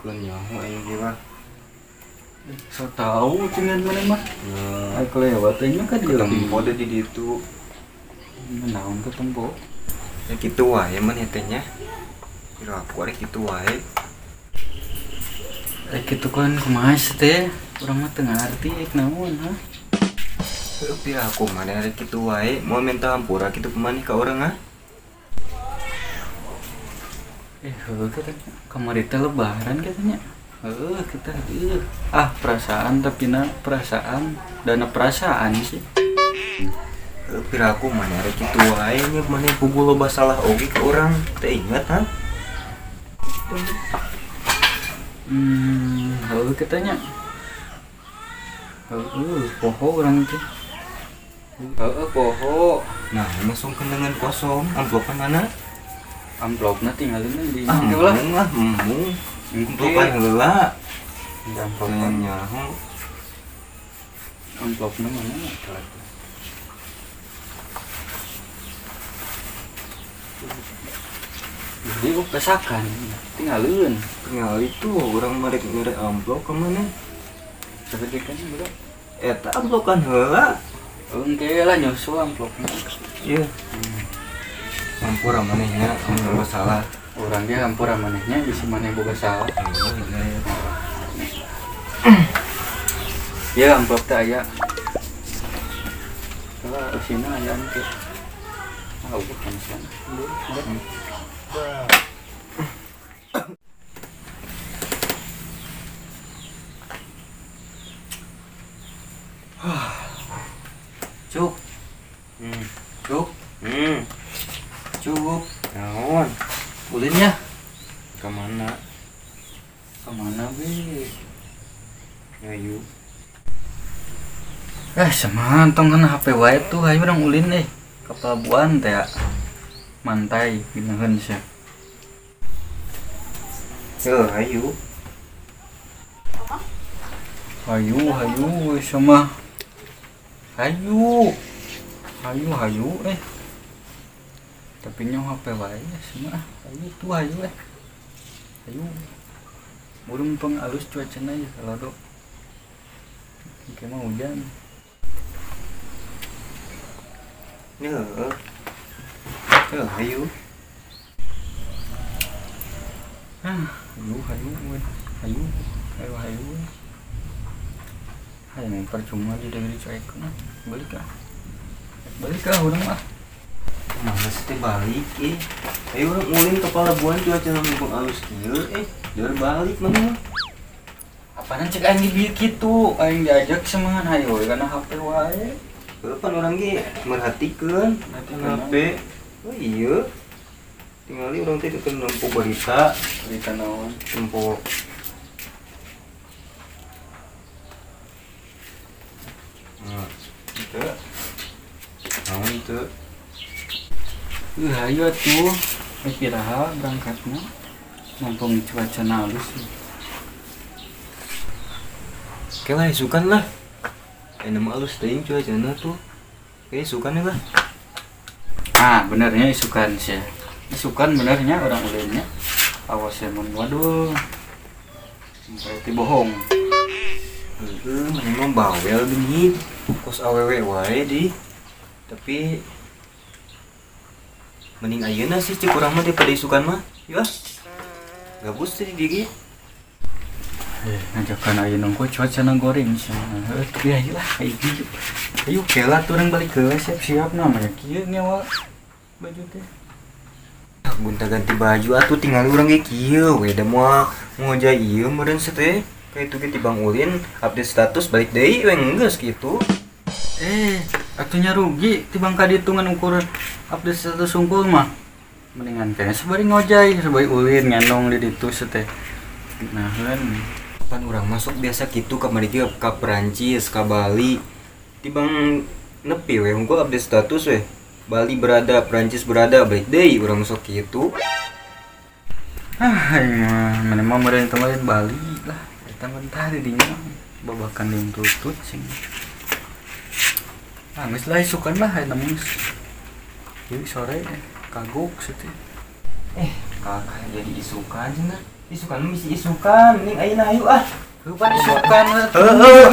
bukan nyaho aing ge mah. So tahu cenah mana mah. Nah, Ai kelewat teh nya kan tempo deh di ditu. naon ke tempo. Ya kitu wae mah teh nya. Kira aku ari kitu wae. Kitu kan kumaha teh? Urang mah teu ngarti naon ha. Pira aku mah ari kitu wae, mau minta hampura kitu kemana ka urang ah. Heuh kita kamari teh lebaran katanya. Kita perasaan tapi perasaan dana perasaan sih. Pira aku mah ari kitu wae nya mane pugu loba salah oge ka urang, teu ingat ha. Katanya. Poho urang teh. Poho. Nah, langsung kenangan kosong, amplopan mana? Amplopna tinggalin di Lah, amplopan heula. Amplopan Nyaho. amplopna mana? Jadi pesakan tinggalin. Tinggal itu orang merek amplop ke mana? Sedekan bro. Eta amplop kan heula. Engke lah nyusul amplopna. Iya. Ampura manehnya, ampura salah. Orang dia hampura manehnya bisa maneh boga salah. Ya amplop teh aya. Kalau sini aya engke. Bukan sana. Cuk. Cuk. Cuk. Naon? Ulinnya Kemana? kemana be? Ayo. Semantong kan HP wae tuh ayo urang ulin ke pelabuhan teh ya. Mantai ginaheun sia. Ayo. Hayu sama. Hayu. Tapi nyaho HP wae semua. Hayu tuh hayu. Burung pang alus cuacana ya kalau do. Kayak mau hujan. Ayo. Hayu. Hayang percuma di dari cuek mah. Balik lah urang mah. Mana sih balik Ayo orang ulin kepala buan cuaca mumpung alus kieu Dia balik mana? Apaan cek aing di kitu, aing diajak semangan hayu karena HP wae. Kan orang ge merhatikeun HP. Oh iya. Tingali orang teh keur nempo berita Naon? nempo itu naon itu Hayu atuh. Kiraha berangkatnya mumpung cuaca halus. Kela isukan lah. Nama alus teuing cuacana tuh. Kayak isukan lah. Benernya isukan sih. Isukan benernya orang ulinnya. Awas mun waduh. Berarti bohong. Memang bawel gini. Kos awewe wae di. Tapi mending ayeuna sih cik urang mah daripada isukan mah. Ya. Gabus teh di diri. Ngajakan ayeuna nunggu cuaca goreng sih. Ayo lah, ayo kela tuh orang balik ke siap-siap namanya kieu nyawa baju teh. Gunta ganti baju atuh tinggal urang ge kieu we da moal ngojay ieu meureun teh. Kayak itu ge tibang ulin update status balik deui we geus kitu. Atunya rugi tibang ka ditungan ukur update status unggul mah. Mendingan kayaknya sabari ngojay, sabari ulin ngendong di ditu teh. Nah, kan Pan urang masuk biasa kitu kamari ge ka Perancis, ka Bali. Tibang nepi we unggul update status we. Bali berada, Perancis berada, balik deui urang masuk kitu. Mana mau meureun kemarin Bali lah. Eta mentah di dinya babakan yang tutut sing. Geus lah isukan lah eta mah. Ieu sore kagok teh. kakak jadi isukan cenah. Isukan misi isukan, ning ayeuna ayo ah. Lupa isukan.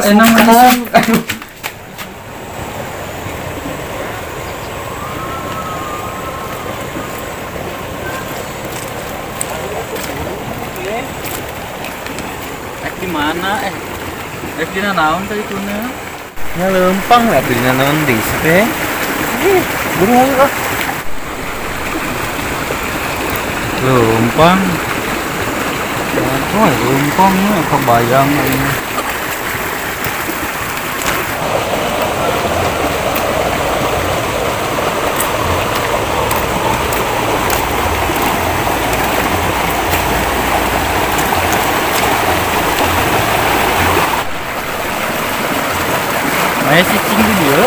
Enang isukan. aduh. Di mana di naon tadi tuna? Nya lempang lah di naon deui teh. Buru ayo ah. Lempang. Oh, lempangnya kebayang ini. Maya cicing di dia.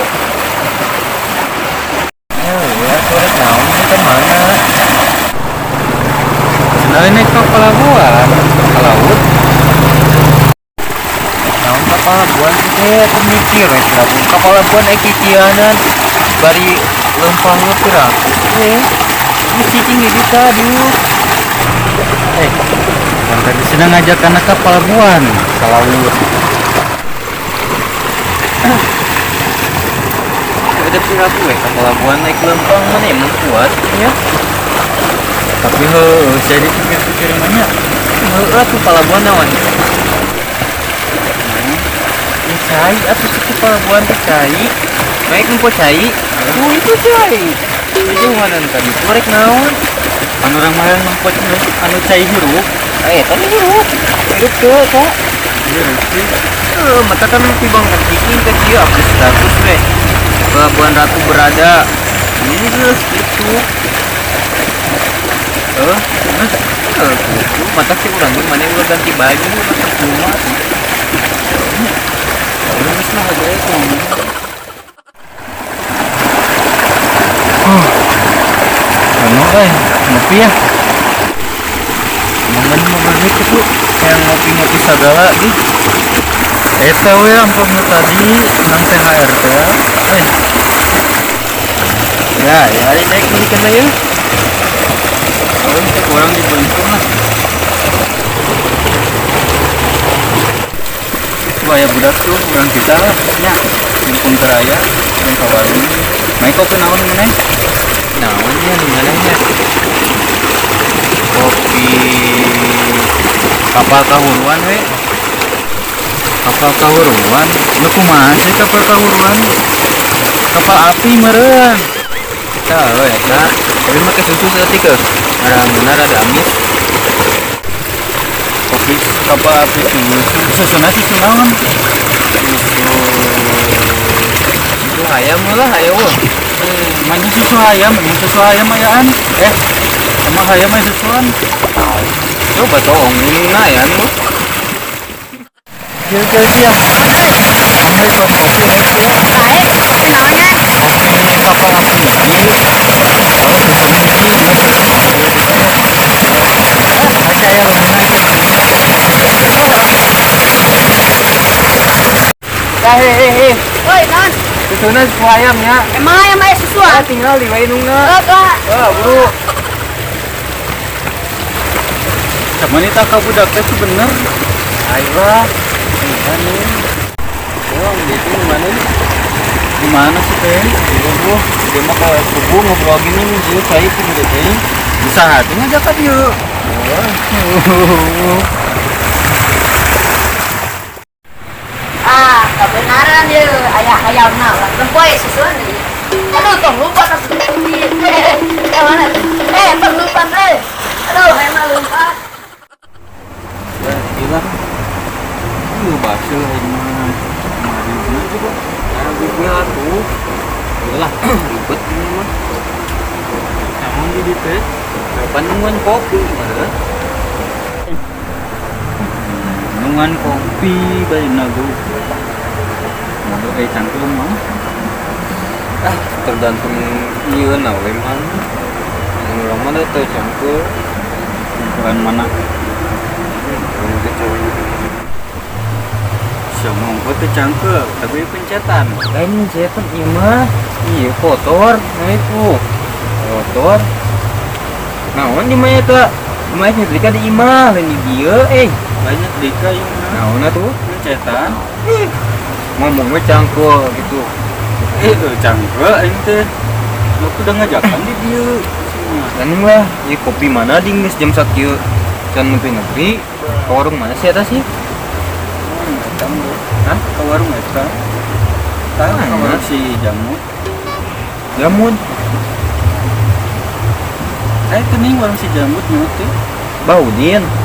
Ya, sore naon kita mana? Nah ini ke pelabuhan, ke laut. Naon ka palabuhan sih teh aku mikir we palabuhan. Ka palabuhan kicianan bari lempang pira. Ini cicing di tadi. Kan tadi sedang ngajak anak ke pelabuhan, ke laut. Ada pira we ka palabuhan naik lempang mana emang kuat ya. Tapi saya dipikir-pikir banyak. Tuh palabuhan naon? Cai atau sih palabuhan teh cai? Naik empo cai? Oh itu cai. Itu mana tadi? Korek naon? Anu orang mah ngempot anu cai hirup. Tadi hirup. Hirup teu eta. Hirup sih. Mata kan tibang kan bikin ke dia update status we. Pelabuhan Ratu berada. Ini geus gitu. Mata sih urang ge mana ulah ganti baju mata cuma. Geus mah ada itu. Anu ngopi ya. Momen-momen itu yang ngopi-ngopi segala di. Eta we ampun tadi nang THR teh. Ya, hari naik ini kena ya. Kurang dibentuk lah. Supaya budak tuh kurang kita lah. Ya, mumpung keraya, yang kawarin. Main kopi naon mana? Naonnya di mananya? Kopi kapal kahuruan we. Kapal kahuruan? Lu kumaha sih kapal kahuruan? Kapal api meureun. Tahu ya, Kak. Tapi make susu seperti ke. Ada amis. Kopi kapal api susuna susu naon? Susu ayam lah, ayo. Mana susu ayam? Emang susu ayam ayaan? Sama ayam aja susuan. Coba tolong nah ya nih. Dia. Ambil tuan kopi nih. Kopi naonnya? Kopi kapal api. Saya Woi, non. Susuna susu ayamnya. Emang ayam ayam susu ah? Tinggal di wainungna. Bro. sama ini tak budak teh bener. Ayolah. Nih. Gitu gimana nih? Gimana sih teh? Bro, dia mah kalau subuh ngobrol gini nih, dia saya pun udah teh. Bisa hati ngajak yuk. Kebenaran ya ayah ayam nah, lempoy susu nih. Aduh, tong lupa tas kucing. Mana? Tong lupa teh. Aduh, emang lupa. Ya, hilang. Lu bakso ini mah. Kemarin bener juga. Nah, gue tuh. Udah ribet ini mah. Namun di teh. Kapan nungguin kopi gimana? Nungan kopi bayi nagu. Mau cangkul mah. Tergantung iya nah we mana. Yang mana tuh cangkul. Bukan mana. Yang kecil. Semua foto cangkul, tapi pencetan. Lain cetan iya mah. Iya kotor, nah itu kotor. Naon di maya eta? Lumayan nyetrika di imah lain di dieu banyak deka yang naon tuh? cetan Ngomongnya cangkul gitu. cangkre aing teh aku udah ngajakan di dia Kan lah, ya kopi mana ding geus jam sakieu? Can nepi-nepi ke warung mana sih eta sih? Hah? Ke warung eta tahu Mana? ke warung si jamu Jamut, itu nih warung si jamut nih tuh Baudin.